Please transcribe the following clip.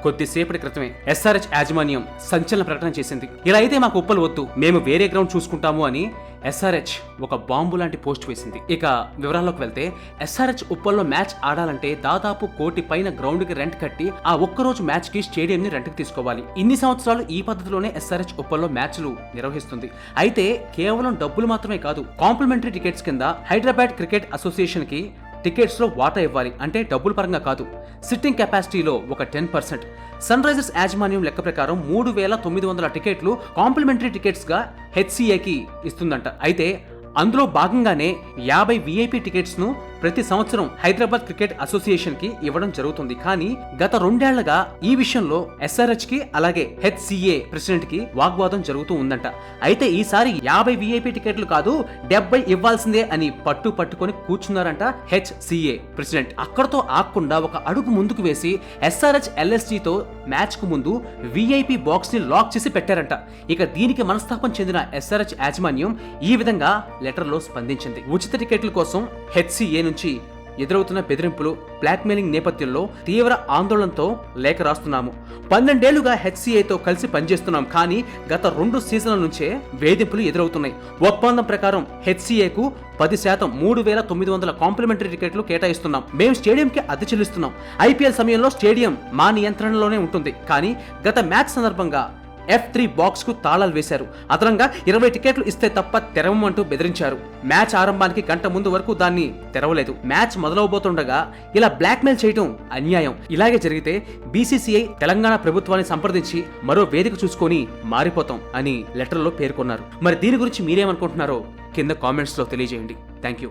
కొద్దిసేపటి క్రితమే ఎస్ఆర్హెచ్ యాజమాన్యం సంచలన ప్రకటన చేసింది. ఇలా అయితే మాకు ఉప్పలు వద్దు, మేము వేరే గ్రౌండ్ చూసుకుంటాము అని ఎస్ఆర్హెచ్ ఒక బాంబు లాంటి పోస్ట్ వేసింది. ఇక వివరాల్లోకి వెళ్తే ఎస్ఆర్హెచ్ ఉప్పల్లో మ్యాచ్ ఆడాలంటే దాదాపు 1 కోటి పైన గ్రౌండ్ కి రెంట్ కట్టి ఆ ఒక్కరోజు మ్యాచ్ కి స్టేడియం ని రెంట్ కి తీసుకోవాలి. ఇన్ని సంవత్సరాలు ఈ పద్ధతిలోనే ఎస్ఆర్హెచ్ ఉప్పల్లో మ్యాచ్లు నిర్వహిస్తుంది. అయితే కేవలం డబ్బులు మాత్రమే కాదు, కాంప్లిమెంటరీ టికెట్స్ కింద హైదరాబాద్ క్రికెట్ అసోసియేషన్ కి టికెట్స్ లో వాటా ఇవ్వాలి. అంటే డబ్బుల పరంగా కాదు, సిట్టింగ్ కెపాసిటీలో ఒక 10%. సన్ రైజర్స్ యాజమాన్యం లెక్క ప్రకారం 3900 టికెట్లు కాంప్లిమెంటరీ టికెట్స్ గా హెచ్సిఏకి ఇస్తుందంట. అయితే అందులో భాగంగానే 50 విఐపి టికెట్స్ ను ప్రతి సంవత్సరం హైదరాబాద్ క్రికెట్ అసోసియేషన్ కి ఇవ్వడం జరుగుతుంది. కానీ గత 2 ఏళ్లుగా ఈ విషయంలో ఎస్ఆర్హెచ్ కి అలాగే హెచ్సిఏ ప్రెసిడెంట్ కి వాగ్వాదం జరుగుతూ ఉందంట. అయితే ఈసారి 50 విఐపి టికెట్లు కాదు 70 ఇవ్వాల్సిందే అని పట్టుకొని కూర్చున్నారంట హెచ్సిఏ ప్రెసిడెంట్. అక్కడతో ఆగకుండా ఒక అడుగు ముందుకు వేసి ఎస్ఆర్హెచ్ ఎల్ఎస్జి తో మ్యాచ్ కు ముందు విఐపి బాక్స్ ని లాక్ చేసి పెట్టారంట. ఇక దీనికి మనస్తాపం చెందిన ఎస్ఆర్హెచ్ యాజమాన్యం ఈ విధంగా లెటర్ లో స్పందించింది. ఉచిత టికెట్ల కోసం హెచ్సిఏ నుంచి ఎదురవుతున్న బెదిరింపులు, బ్లాక్మెయిలింగ్ నేపథ్యంలో తీవ్ర ఆందోళనతో లేఖ రాస్తున్నాము. 12 ఏళ్లుగా హెచ్సిఏతో కలిసి పనిచేస్తున్నాం, కానీ గత 2 సీజన్ల నుంచే వేధింపులు ఎదురవుతున్నాయి. ఒప్పందం ప్రకారం హెచ్సిఏకు 10% 3900 కాంప్లిమెంటరీ టికెట్లు కేటాయిస్తున్నాం. మేము స్టేడియంకి అద్దె చెల్లిస్తున్నాం. ఐపీఎల్ సమయంలో స్టేడియం మా నియంత్రణలోనే ఉంటుంది. కానీ గత మ్యాచ్ సందర్భంగా F3 బాక్స్ కు తాళాలు వేశారు. అదనంగా 20 టికెట్లు ఇస్తే తప్ప తెరవమంటూ బెదిరించారు. మ్యాచ్ ఆరంభానికి గంట ముందు వరకు దాన్ని తెరవలేదు. మ్యాచ్ మొదలవబోతుండగా ఇలా బ్లాక్మెయిల్ చేయడం అన్యాయం. ఇలాగే జరిగితే బీసీసీఐ తెలంగాణ ప్రభుత్వాన్ని సంప్రదించి మరో వేదిక చూసుకొని మారిపోతాం అని లెటర్లో పేర్కొన్నారు. మరి దీని గురించి మీరేమనుకుంటున్నారో కింద కామెంట్స్ లో తెలియజేయండి. Thank you.